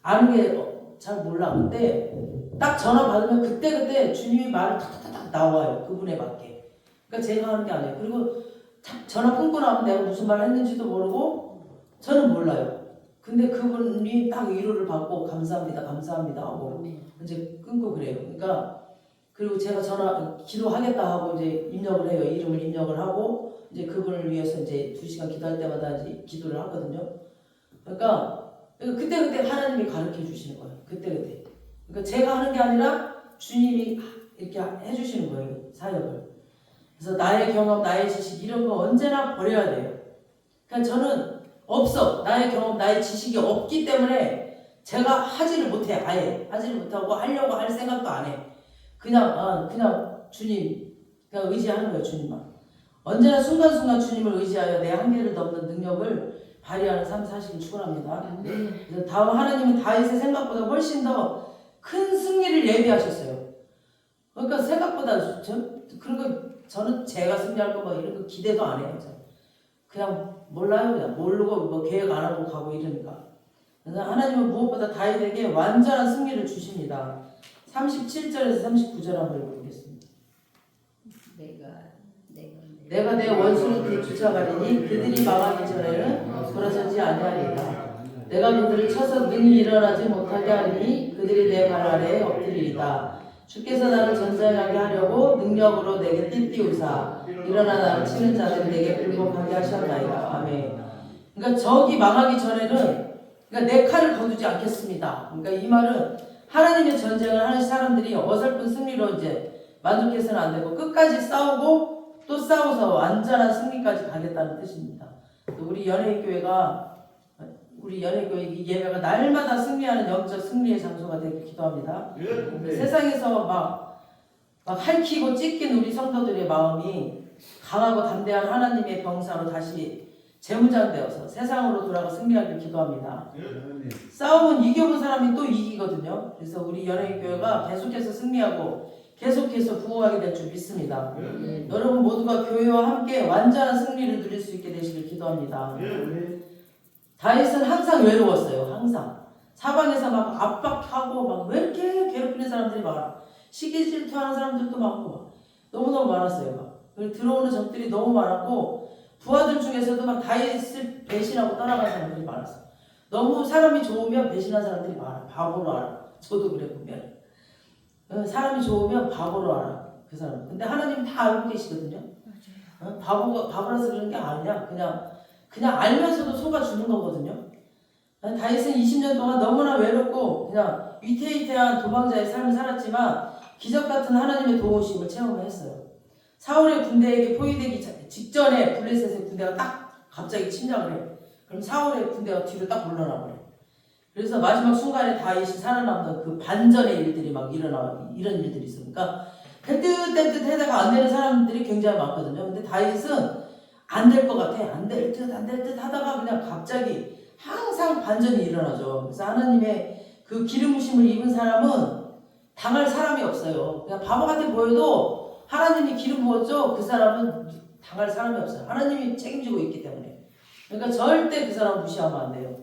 아는 게 잘 몰라. 근데 딱 전화 받으면 그때그때 주님이 말을 탁탁탁 나와요. 그분에 맞게. 그러니까 제가 하는 게 아니에요. 그리고 전화 끊고 나면 내가 무슨 말 했는지도 모르고 저는 몰라요. 근데 그분이 딱 위로를 받고 감사합니다 하고 이제 끊고 그래요. 그러니까 그리고 제가 기도하겠다 하고 이제 입력을 해요. 이름을 입력을 하고 이제 그분을 위해서 이제 2시간 기도할 때마다 이제 기도를 하거든요. 그러니까 그때그때 하나님이 가르쳐 주시는 거예요. 그때그때. 그러니까 제가 하는 게 아니라 주님이 이렇게 해주시는 거예요. 사역을. 그래서 나의 경험, 나의 지식 이런 거 언제나 버려야 돼요. 그러니까 저는 나의 경험, 나의 지식이 없기 때문에 제가 하지를 못해. 아예 하지를 못하고 하려고 할 생각도 안 해. 그냥 주님 그냥 의지하는 거예요. 주님만. 언제나 순간순간 주님을 의지하여 내 한계를 넘는 능력을 발휘하는 삶 사시길 축원합니다. 그래서 다음 하나님은 다윗의 생각보다 훨씬 더 큰 승리를 예비하셨어요. 그러니까 생각보다 저는 제가 승리할 거 뭐 이런 거 기대도 안 해요. 그냥 몰라요. 그냥 모르고 뭐 계획 안 하고 가고 이러니까. 그래서 하나님은 무엇보다 다윗에게 완전한 승리를 주십니다. 37절에서 39절 한번 읽어보겠습니다. 내가 내 원수를 쫓아가리니 그들이 망하기 전에는 돌아서지 아니하리이다. 내가 그들을 쳐서 능히 일어나지 못하게 하리니 그들이 내 발 아래에 엎드리리다. 주께서 나를 전쟁하게 하려고 능력으로 내게 띠띠우사 일어나 나를 치는 자들이 내게 굴복하게 하셨나이다. 아멘. 그러니까 적이 망하기 전에는 그러니까 내 칼을 거두지 않겠습니다. 그러니까 이 말은 하나님의 전쟁을 하는 사람들이 어설픈 승리로 이제 만족해서는 안 되고 끝까지 싸우고 또 싸워서 완전한 승리까지 가겠다는 뜻입니다. 우리 연예인교회가 우리 연예교회 이 예배가 날마다 승리하는 영적 승리의 장소가 되길 기도합니다. 세상에서 막 핥히고 찢긴 우리 성도들의 마음이 강하고 담대한 하나님의 병사로 다시 재무장되어서 세상으로 돌아가 승리하길 기도합니다. 싸움은 이겨본 사람이 또 이기거든요. 그래서 우리 연예교회가 계속해서 승리하고 계속해서 부흥하게 될 줄 믿습니다. 여러분 모두가 교회와 함께 완전한 승리를 누릴 수 있게 되시길 기도합니다. 다윗은 항상 외로웠어요. 항상 사방에서 막 압박하고 막 왜 이렇게 괴롭히는 사람들이 많아. 시기 질투하는 사람들도 많고 너무너무 많았어요. 막. 그리고 들어오는 적들이 너무 많았고 부하들 중에서도 막 다윗을 배신하고 따라가는 사람들이 많았어요. 너무 사람이 좋으면 배신한 사람들이 많아. 바보로 알아. 저도 그래 보면. 사람이 좋으면 바보로 알아. 그 사람. 근데 하나님 다 알고 계시거든요. 바보라서 그런 게 아니야. 그냥 알면서도 속아주는 거거든요. 다윗은 20년 동안 너무나 외롭고 그냥 위태위태한 도망자의 삶을 살았지만 기적 같은 하나님의 도우심을 체험했어요. 사울의 군대에게 포위되기 직전에 블레셋의 군대가 딱 갑자기 침략을 해. 그럼 사울의 군대가 뒤로 딱 물러나 버려. 그래서 마지막 순간에 다윗이 살아남는 그 반전의 일들이 막 일어나 이런 일들이 있으니까 될 듯 해다가 안 되는 사람들이 굉장히 많거든요. 근데 다윗은 안 될 것 같아. 안 될 듯 하다가 그냥 갑자기 항상 반전이 일어나죠. 그래서 하나님의 그 기름 부심을 입은 사람은 당할 사람이 없어요. 그냥 바보 같아 보여도 하나님이 기름 부었죠. 그 사람은 당할 사람이 없어요. 하나님이 책임지고 있기 때문에. 그러니까 절대 그 사람 무시하면 안 돼요.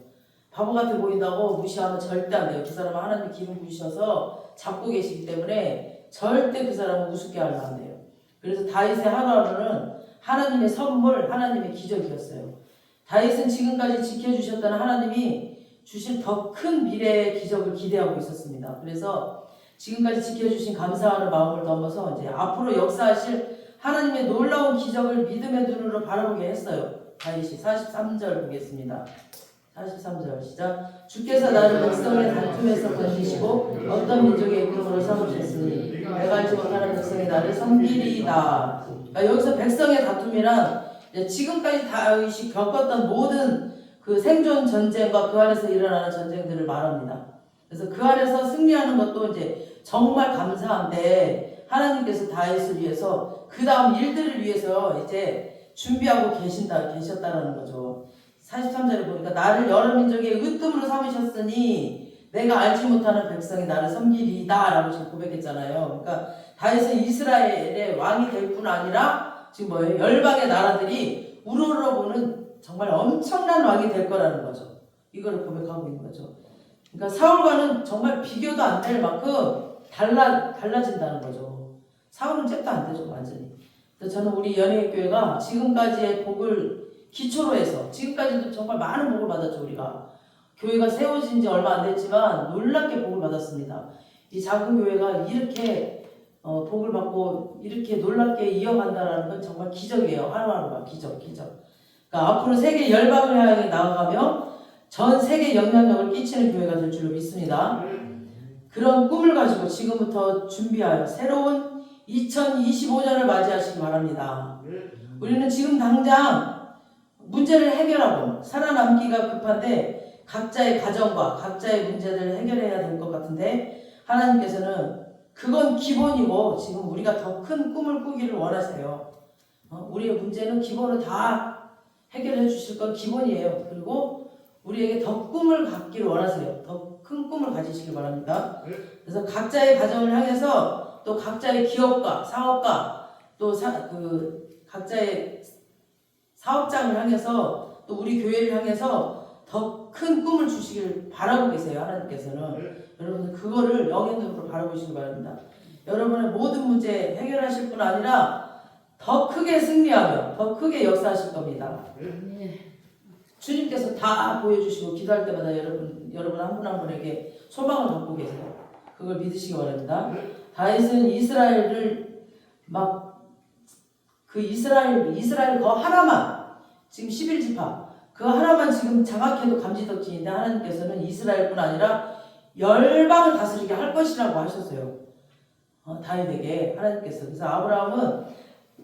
바보 같아 보인다고 무시하면 절대 안 돼요. 그 사람은 하나님이 기름 부으셔서 잡고 계시기 때문에 절대 그 사람은 우습게 하면 안 돼요. 그래서 다윗의 하루하루는 하나님의 선물, 하나님의 기적이었어요. 다윗은 지금까지 지켜주셨다는 하나님이 주실 더 큰 미래의 기적을 기대하고 있었습니다. 그래서 지금까지 지켜주신 감사하는 마음을 넘어서 이제 앞으로 역사하실 하나님의 놀라운 기적을 믿음의 눈으로 바라보게 했어요. 다윗이 43절 보겠습니다. 43절 시작. 주께서 나를 백성의 다툼에서 건지시고 어떤 민족의 이끌음으로 삼으셨으니 내가 알지 못하는 백성이 나를 섬기리이다. 그러니까 여기서 백성의 다툼이란 지금까지 다윗이 겪었던 모든 그 생존 전쟁과 그 안에서 일어나는 전쟁들을 말합니다. 그래서 그 안에서 승리하는 것도 이제 정말 감사한데 하나님께서 다윗을 위해서 그 다음 일들을 위해서 이제 준비하고 계셨다라는 거죠. 43절에 보니까 나를 여러 민족의 으뜸으로 삼으셨으니 내가 알지 못하는 백성이 나를 섬기리이다 라고 지금 고백했잖아요. 그러니까 다윗은 이스라엘의 왕이 될 뿐 아니라 지금 뭐예요? 열방의 나라들이 우러러보는 정말 엄청난 왕이 될 거라는 거죠. 이거를 고백하고 있는 거죠. 그러니까 사울과는 정말 비교도 안 될 만큼 달라진다는 거죠. 사울은 잽도 안 되죠, 완전히. 그래서 저는 우리 연예교회가 지금까지의 복을 기초로 해서 지금까지도 정말 많은 복을 받았죠. 우리가 교회가 세워진 지 얼마 안 됐지만 놀랍게 복을 받았습니다. 이 작은 교회가 이렇게 복을 받고 이렇게 놀랍게 이어간다는 건 정말 기적이에요. 하루하루가 기적. 그러니까 앞으로 세계 열방을 향해 나아가며 전 세계 영향력을 끼치는 교회가 될 줄로 믿습니다. 그런 꿈을 가지고 지금부터 준비하여 새로운 2025년을 맞이하시기 바랍니다. 우리는 지금 당장 문제를 해결하고 살아남기가 급한데 각자의 가정과 각자의 문제들을 해결해야 될 것 같은데 하나님께서는 그건 기본이고 지금 우리가 더 큰 꿈을 꾸기를 원하세요. 우리의 문제는 기본으로 다 해결해 주실 건 기본이에요. 그리고 우리에게 더 꿈을 갖기를 원하세요. 더 큰 꿈을 가지시길 바랍니다. 그래서 각자의 가정을 향해서 또 각자의 기업가, 사업가 또 각자의 사업장을 향해서 또 우리 교회를 향해서 더 큰 꿈을 주시길 바라고 계세요. 하나님께서는. 여러분들 그거를 영의 눈으로 바라보시기 바랍니다. 여러분의 모든 문제 해결하실 뿐 아니라 더 크게 승리하며 더 크게 역사하실 겁니다. 주님께서 다 보여주시고 기도할 때마다 여러분 한 분 한 분에게 소망을 갖고 계세요. 그걸 믿으시기 바랍니다. 다윗은 이스라엘을 이스라엘 거 하나만 지금 11지파 그 하나만 지금 장악해도 감지덕지인데 하나님께서는 이스라엘뿐 아니라 열방을 다스리게 할 것이라고 하셨어요. 다윗에게 하나님께서. 그래서 아브라함은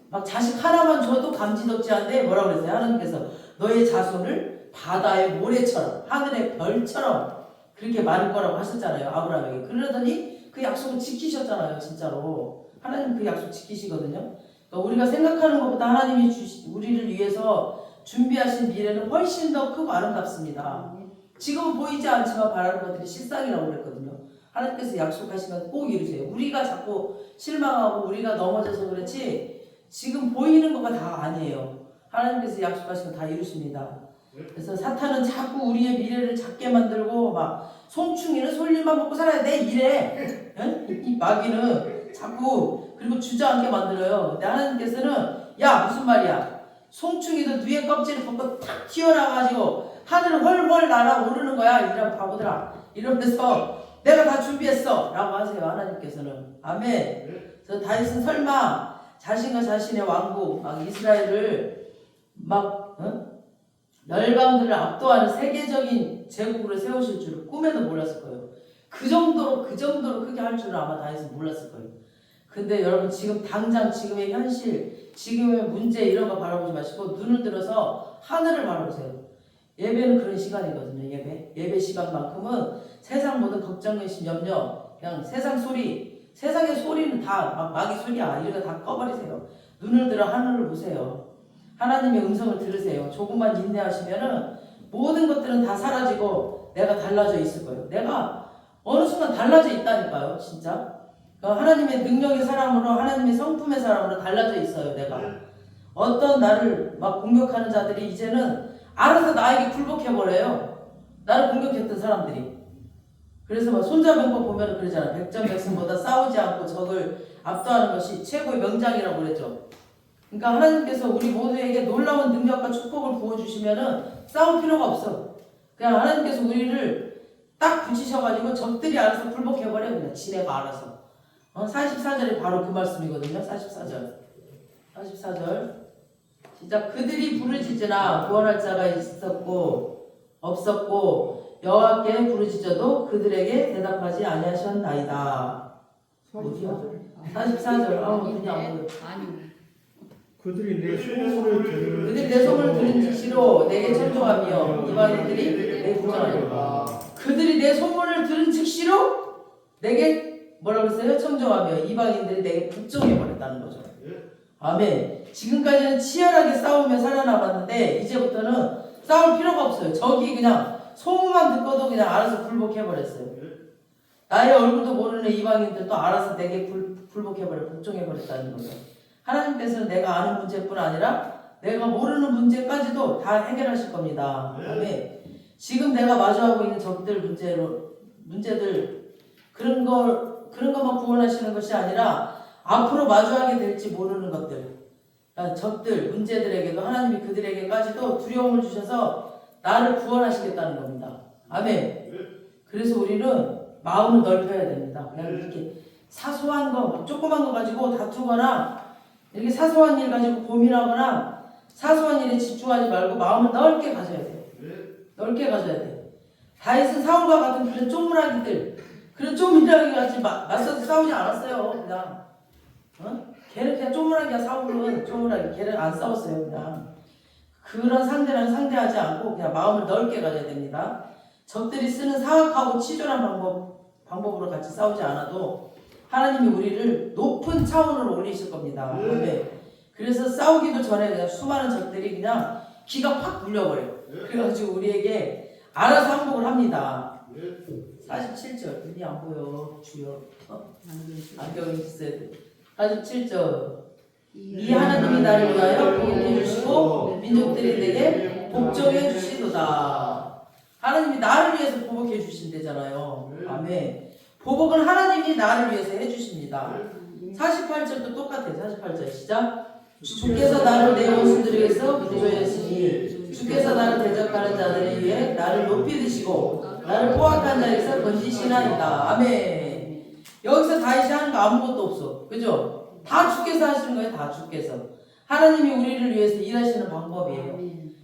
막 자식 하나만 줘도 감지덕지한데 뭐라고 그랬어요? 하나님께서 너의 자손을 바다의 모래처럼 하늘의 별처럼 그렇게 많을 거라고 하셨잖아요. 아브라함에게. 그러더니 그 약속을 지키셨잖아요. 진짜로. 하나님 그 약속 지키시거든요. 그러니까 우리가 생각하는 것보다 하나님이 우리를 위해서 준비하신 미래는 훨씬 더 크고 아름답습니다. 지금은 보이지 않지만 바라는 것들이 실상이라고 그랬거든요. 하나님께서 약속하신 건 꼭 이루세요. 우리가 자꾸 실망하고 우리가 넘어져서 그렇지 지금 보이는 거가 다 아니에요. 하나님께서 약속하신 건 다 이루십니다. 그래서 사탄은 자꾸 우리의 미래를 작게 만들고 막 송충이는 솔잎만 먹고 살아야 돼 이래. 응? 이 마귀는 자꾸 그리고 주저앉게 만들어요. 근데 하나님께서는 야 무슨 말이야. 송충이도 뉘의 껍질을 벗고 탁 튀어나와가지고 하늘을 훨훨 날아오르는 거야. 이런 바보들아. 이러면서 내가 다 준비했어 라고 하세요. 하나님께서는. 아멘. 그래서 다윗은 설마 자신과 자신의 왕국 막 이스라엘을 막 열방들을 압도하는 세계적인 제국으로 세우실 줄을 꿈에도 몰랐을 거예요. 그 정도로 크게 할 줄은 아마 다윗은 몰랐을 거예요. 근데 여러분 지금 당장 지금의 현실 지금의 문제 이런 거 바라보지 마시고 눈을 들어서 하늘을 바라보세요. 예배는 그런 시간이거든요. 예배 시간만큼은 세상 모든 걱정, 근심, 염려 그냥 세상의 소리는 다 막 마귀 소리야. 이런 거 다 꺼버리세요. 눈을 들어 하늘을 보세요. 하나님의 음성을 들으세요. 조금만 인내하시면은 모든 것들은 다 사라지고 내가 달라져 있을 거예요. 내가 어느 순간 달라져 있다니까요. 진짜. 하나님의 능력의 사람으로 하나님의 성품의 사람으로 달라져 있어요. 내가. 어떤 나를 막 공격하는 자들이 이제는 알아서 나에게 굴복해버려요. 나를 공격했던 사람들이. 그래서 막 손자병법 보면 그러잖아. 백전백승보다 싸우지 않고 적을 압도하는 것이 최고의 명장이라고 그랬죠. 그러니까 하나님께서 우리 모두에게 놀라운 능력과 축복을 부어주시면은 싸울 필요가 없어. 그냥 하나님께서 우리를 딱 붙이셔가지고 적들이 알아서 굴복해버려. 그냥 지네가 알아서. 44절이 바로 그 말씀이거든요. 44절. 진짜 그들이 부르짖으나 구원할 자가 있었고 없었고 여호와께 부르짖어도 그들에게 대답하지 아니하셨나이다. 어디야? 44절. 눈이 안 보여. 그들이 내 소문을 들은 즉시로 내게 철저하며 이방인들이 내 부정하리라. 그들이 내 소문을 들은 즉시로 내게 뭐라고 했어요? 청정하며 이방인들이 내게 북종해버렸다는 거죠. 아멘. 지금까지는 치열하게 싸우며 살아남았는데 이제부터는 싸울 필요가 없어요. 적이 그냥 소문만 듣고도 그냥 알아서 굴복해버렸어요. 나의 얼굴도 모르는 이방인들도 알아서 내게 굴복해버려 북종해버렸다는 거죠. 하나님께서는 내가 아는 문제뿐 아니라 내가 모르는 문제까지도 다 해결하실 겁니다. 아멘. 지금 내가 마주하고 있는 적들 문제들 그런 것만 구원하시는 것이 아니라 앞으로 마주하게 될지 모르는 것들, 적들, 문제들에게도 하나님이 그들에게까지도 두려움을 주셔서 나를 구원하시겠다는 겁니다. 아멘. 그래서 우리는 마음을 넓혀야 됩니다. 그냥 이렇게 사소한 거, 조그만 거 가지고 다투거나 이렇게 사소한 일 가지고 고민하거나 사소한 일에 집중하지 말고 마음을 넓게 가져야 돼요. 넓게 가져야 돼요. 다윗은 사울과 같은 그런 쪼무라기 같이 맞서서 싸우지 않았어요. 그냥 걔는 그냥 쪼무라기야. 사울은 쪼무라기. 걔는 안 싸웠어요. 그냥 그런 상대랑 상대하지 않고 그냥 마음을 넓게 가져야 됩니다. 적들이 쓰는 사악하고 치졸한 방법으로 같이 싸우지 않아도 하나님이 우리를 높은 차원으로 올리실 겁니다. 그래서 싸우기도 전에 그냥 수많은 적들이 그냥 기가 팍 눌려버려요. 그래가지고 우리에게 알아서 항복을 합니다. 47절. 눈이 안 보여. 주여. 안경이 있어야 돼. 47절. 이 하나님이 나를 위하여 복해 주시고 민족들이 내게 복종해 주시도다. 하나님이 나를 위해서 보복해 주신대잖아요. 아멘. 보복은 하나님이 나를 위해서 해주십니다. 48절도 똑같아요. 48절 시작. 주께서 나를 내 원수들에게서 구조했으니 주께서 나를 대적하는 자들에 위해 나를 높이 드시고 나를 포악한 자에게서 건지시나이다. 아멘. 여기서 다윗이 하는 거 아무것도 없어. 그죠? 다 주께서 하시는 거예요. 다 주께서. 하나님이 우리를 위해서 일하시는 방법이에요.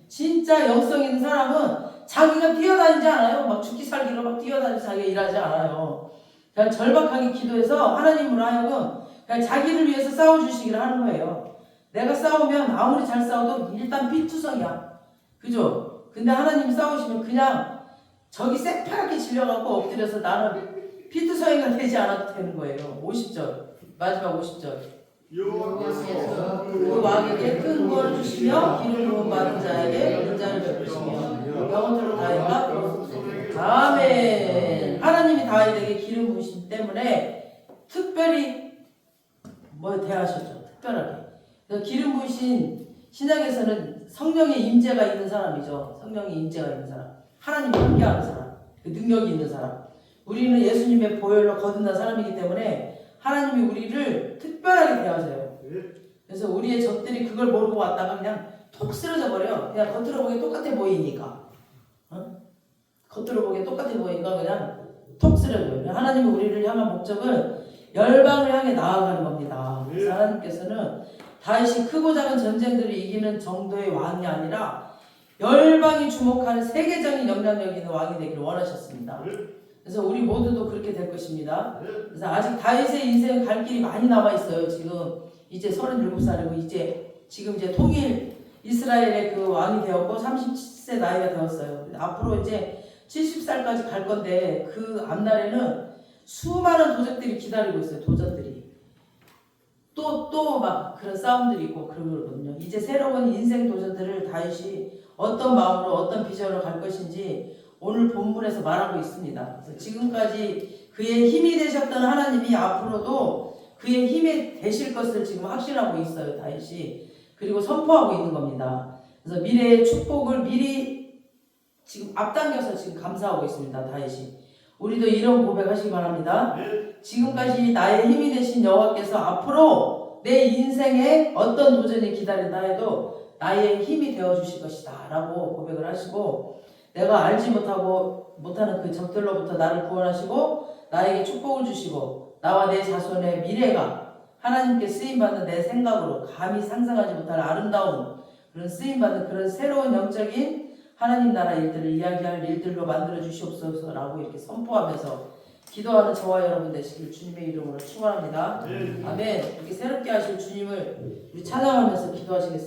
진짜 영성 있는 사람은 자기가 뛰어다니지 않아요. 막 죽기 살기로 막 뛰어다니지 자기가 일하지 않아요. 그냥 절박하게 기도해서 하나님으로 하여금 그냥 자기를 위해서 싸워주시기를 하는 거예요. 내가 싸우면 아무리 잘 싸워도 일단 피투성이야. 그죠? 근데 하나님이 싸우시면 그냥 저기 새파랗게 질려갖고 엎드려서 나는 피투성이가 되지 않아도 되는 거예요. 50절 마지막 50절 여호와께서 그 왕에게 큰 구원을 주시며 기름 부음 받은 자에게 은자를 베푸시며 영혼들로 다윗과 아멘. 하나님이 다윗에게 기름 부으심 때문에 특별히 뭐 대하셨죠. 특별하게. 그래서 기름 부으신 신약에서는 성령의 임재가 있는 사람이죠. 성령의 임재가 있는 사람. 하나님과 함께하는 사람. 그 능력이 있는 사람. 우리는 예수님의 보혈로 거듭난 사람이기 때문에 하나님이 우리를 특별하게 대하세요. 그래서 우리의 적들이 그걸 모르고 왔다가 그냥 톡 쓰러져 버려. 그냥 겉으로 보기에 똑같아 보이니까. 겉으로 보기에 똑같아 보이니까 그냥 톡 쓰러져요. 하나님이 우리를 향한 목적은 열방을 향해 나아가는 겁니다. 그래서 하나님께서는 다윗이 크고 작은 전쟁들을 이기는 정도의 왕이 아니라 열방이 주목하는 세계적인 영향력 있는 왕이 되기를 원하셨습니다. 그래서 우리 모두도 그렇게 될 것입니다. 그래서 아직 다윗의 인생 갈 길이 많이 남아 있어요. 지금 이제 37살이고 지금 이제 통일 이스라엘의 그 왕이 되었고 37세 나이가 되었어요. 앞으로 이제 70살까지 갈 건데 그 앞날에는 수많은 도적들이 기다리고 있어요. 도전들이 또 막 그런 싸움들이 있고 그러거든요. 이제 새로운 인생 도전들을 다윗이 어떤 마음으로 어떤 비전으로 갈 것인지 오늘 본문에서 말하고 있습니다. 그래서 지금까지 그의 힘이 되셨던 하나님이 앞으로도 그의 힘이 되실 것을 지금 확신하고 있어요. 다윗이. 그리고 선포하고 있는 겁니다. 그래서 미래의 축복을 미리 지금 앞당겨서 지금 감사하고 있습니다. 다윗이. 우리도 이런 고백하시기 바랍니다. 지금까지 나의 힘이 되신 여호와께서 앞으로 내 인생에 어떤 도전이 기다린다 해도 나의 힘이 되어주실 것이다 라고 고백을 하시고 내가 알지 못하는 그 적들로부터 나를 구원하시고 나에게 축복을 주시고 나와 내 자손의 미래가 하나님께 쓰임받는 내 생각으로 감히 상상하지 못할 아름다운 그런 쓰임받는 그런 새로운 영적인 하나님 나라 일들을 이야기할 일들로 만들어 주시옵소서라고 이렇게 선포하면서 기도하는 저와 여러분 되시길 주님의 이름으로 축원합니다. 아멘. 이렇게 새롭게 하실 주님을 우리 찬양하면서 기도하시겠습니다.